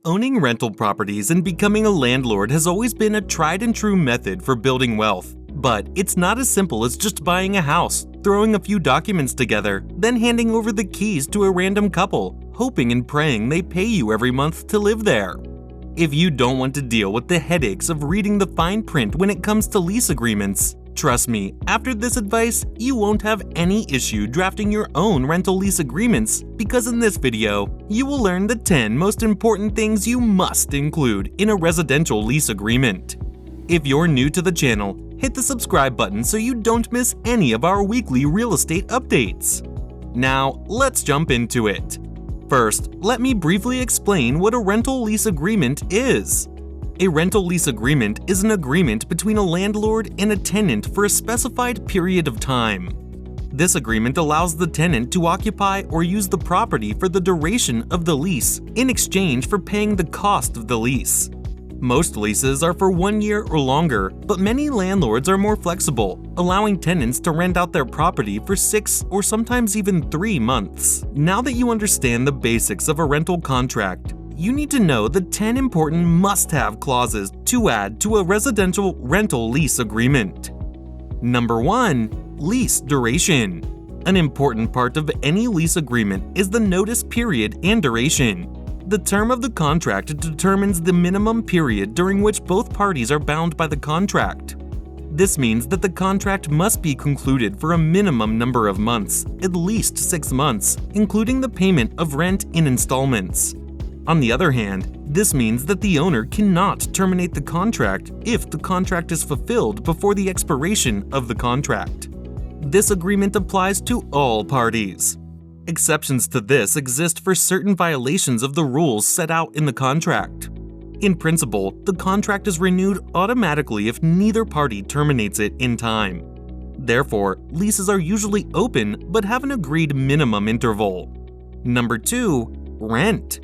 Owning rental properties and becoming a landlord has always been a tried and true method for building wealth. But it's not as simple as just buying a house, throwing a few documents together, then handing over the keys to a random couple, hoping and praying they pay you every month to live there. If you don't want to deal with the headaches of reading the fine print when it comes to lease agreements, trust me, after this advice, you won't have any issue drafting your own rental lease agreements, because in this video, you will learn the 10 most important things you must include in a residential lease agreement. If you're new to the channel, hit the subscribe button so you don't miss any of our weekly real estate updates. Now, let's jump into it. First, let me briefly explain what a rental lease agreement is. A rental lease agreement is an agreement between a landlord and a tenant for a specified period of time. This agreement allows the tenant to occupy or use the property for the duration of the lease in exchange for paying the cost of the lease. Most leases are for 1 year or longer, but many landlords are more flexible, allowing tenants to rent out their property for 6 or sometimes even 3 months. Now that you understand the basics of a rental contract, you need to know the 10 important must-have clauses to add to a residential rental lease agreement. Number 1. Lease duration. An important part of any lease agreement is the notice period and duration. The term of the contract determines the minimum period during which both parties are bound by the contract. This means that the contract must be concluded for a minimum number of months, at least 6 months, including the payment of rent in installments. On the other hand, this means that the owner cannot terminate the contract if the contract is fulfilled before the expiration of the contract. This agreement applies to all parties. Exceptions to this exist for certain violations of the rules set out in the contract. In principle, the contract is renewed automatically if neither party terminates it in time. Therefore, leases are usually open but have an agreed minimum interval. Number 2. Rent.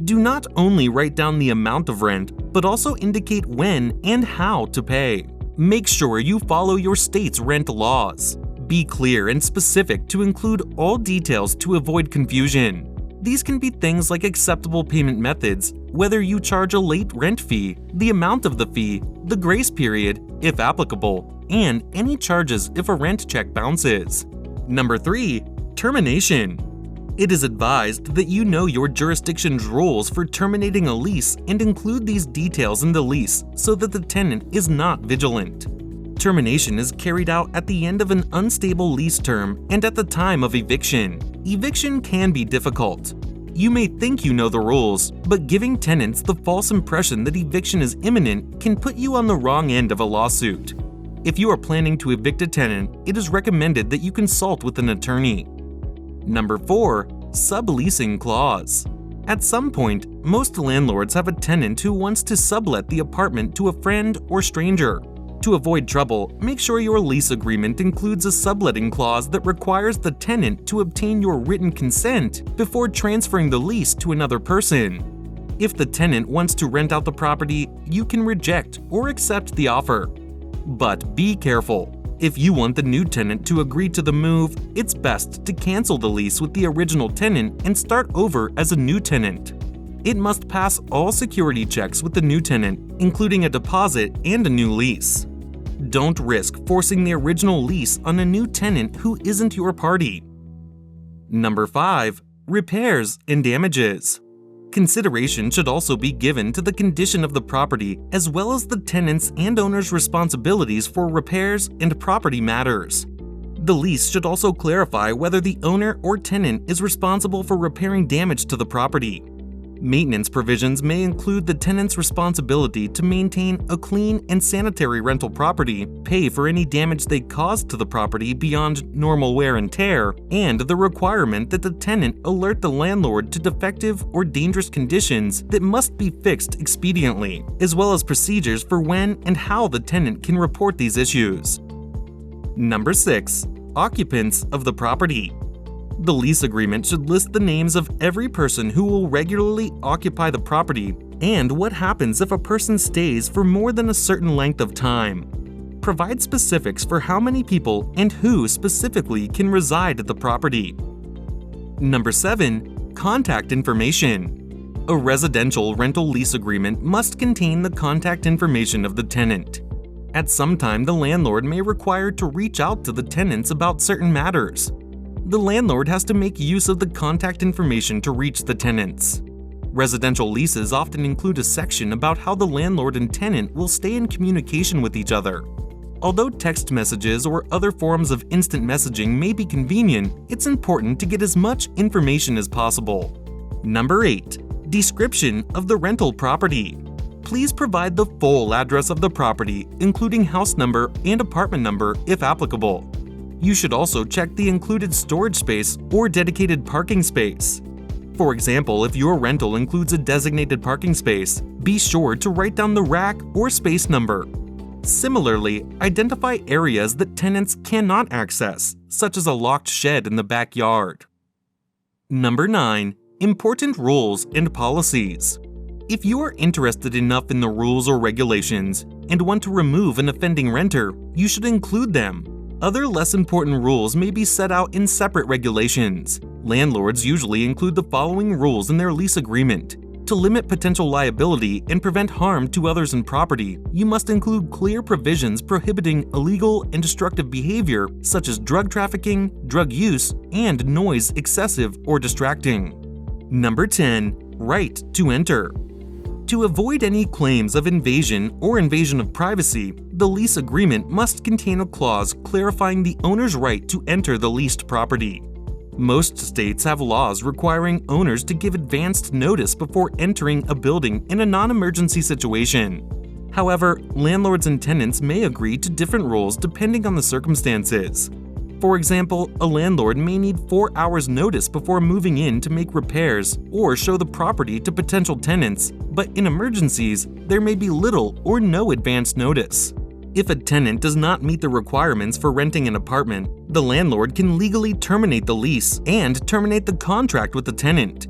Do not only write down the amount of rent, but also indicate when and how to pay. Make sure you follow your state's rent laws. Be clear and specific to include all details to avoid confusion. These can be things like acceptable payment methods, whether you charge a late rent fee, the amount of the fee, the grace period, if applicable, and any charges if a rent check bounces. Number 3. Termination. It is advised that you know your jurisdiction's rules for terminating a lease and include these details in the lease so that the tenant is not vigilant. Termination is carried out at the end of an unstable lease term and at the time of eviction. Eviction can be difficult. You may think you know the rules, but giving tenants the false impression that eviction is imminent can put you on the wrong end of a lawsuit. If you are planning to evict a tenant, it is recommended that you consult with an attorney. Number 4. Subleasing clause. At some point, most landlords have a tenant who wants to sublet the apartment to a friend or stranger. To avoid trouble, make sure your lease agreement includes a subletting clause that requires the tenant to obtain your written consent before transferring the lease to another person. If the tenant wants to rent out the property, you can reject or accept the offer. But be careful. If you want the new tenant to agree to the move, it's best to cancel the lease with the original tenant and start over as a new tenant. It must pass all security checks with the new tenant, including a deposit and a new lease. Don't risk forcing the original lease on a new tenant who isn't your party. Number 5. Repairs and damages. Consideration should also be given to the condition of the property as well as the tenant's and owner's responsibilities for repairs and property matters. The lease should also clarify whether the owner or tenant is responsible for repairing damage to the property. Maintenance provisions may include the tenant's responsibility to maintain a clean and sanitary rental property, pay for any damage they caused to the property beyond normal wear and tear, and the requirement that the tenant alert the landlord to defective or dangerous conditions that must be fixed expediently, as well as procedures for when and how the tenant can report these issues. Number 6. Occupants of the property. The lease agreement should list the names of every person who will regularly occupy the property and what happens if a person stays for more than a certain length of time. Provide specifics for how many people and who specifically can reside at the property. Number 7. Contact information. A residential rental lease agreement must contain the contact information of the tenant. At some time, the landlord may require to reach out to the tenants about certain matters. The landlord has to make use of the contact information to reach the tenants. Residential leases often include a section about how the landlord and tenant will stay in communication with each other. Although text messages or other forms of instant messaging may be convenient, it's important to get as much information as possible. Number 8. Description of the rental property. Please provide the full address of the property, including house number and apartment number if applicable. You should also check the included storage space or dedicated parking space. For example, if your rental includes a designated parking space, be sure to write down the rack or space number. Similarly, identify areas that tenants cannot access, such as a locked shed in the backyard. Number 9. Important rules and policies. If you are interested enough in the rules or regulations and want to remove an offending renter, you should include them. Other less important rules may be set out in separate regulations. Landlords usually include the following rules in their lease agreement. To limit potential liability and prevent harm to others and property, you must include clear provisions prohibiting illegal and destructive behavior such as drug trafficking, drug use, and noise excessive or distracting. Number 10. Right to enter. To avoid any claims of invasion or invasion of privacy, the lease agreement must contain a clause clarifying the owner's right to enter the leased property. Most states have laws requiring owners to give advanced notice before entering a building in a non-emergency situation. However, landlords and tenants may agree to different rules depending on the circumstances. For example, a landlord may need 4 hours notice before moving in to make repairs or show the property to potential tenants, but in emergencies, there may be little or no advance notice. If a tenant does not meet the requirements for renting an apartment, the landlord can legally terminate the lease and terminate the contract with the tenant.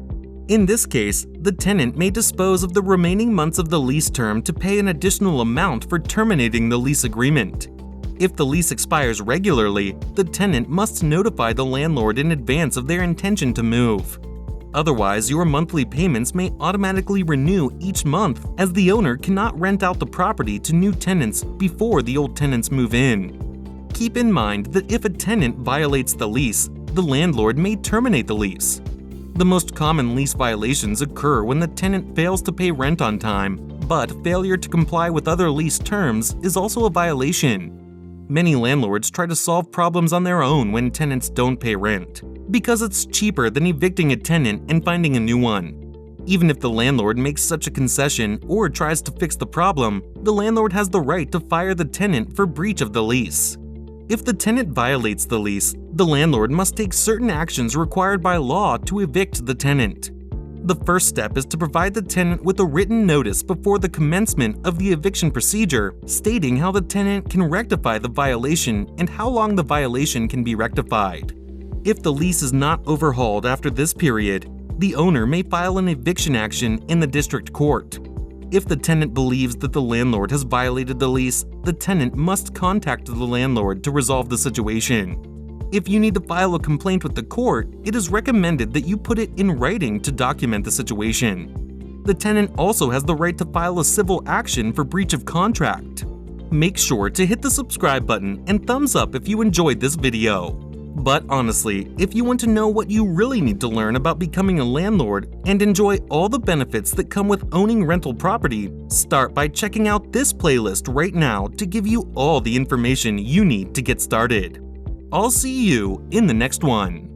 In this case, the tenant may dispose of the remaining months of the lease term to pay an additional amount for terminating the lease agreement. If the lease expires regularly, the tenant must notify the landlord in advance of their intention to move. Otherwise, your monthly payments may automatically renew each month, as the owner cannot rent out the property to new tenants before the old tenants move in. Keep in mind that if a tenant violates the lease, the landlord may terminate the lease. The most common lease violations occur when the tenant fails to pay rent on time, but failure to comply with other lease terms is also a violation. Many landlords try to solve problems on their own when tenants don't pay rent, because it's cheaper than evicting a tenant and finding a new one. Even if the landlord makes such a concession or tries to fix the problem, the landlord has the right to fire the tenant for breach of the lease. If the tenant violates the lease, the landlord must take certain actions required by law to evict the tenant. The first step is to provide the tenant with a written notice before the commencement of the eviction procedure, stating how the tenant can rectify the violation and how long the violation can be rectified. If the lease is not overhauled after this period, the owner may file an eviction action in the district court. If the tenant believes that the landlord has violated the lease, the tenant must contact the landlord to resolve the situation. If you need to file a complaint with the court, it is recommended that you put it in writing to document the situation. The tenant also has the right to file a civil action for breach of contract. Make sure to hit the subscribe button and thumbs up if you enjoyed this video. But honestly, if you want to know what you really need to learn about becoming a landlord and enjoy all the benefits that come with owning rental property, start by checking out this playlist right now to give you all the information you need to get started. I'll see you in the next one.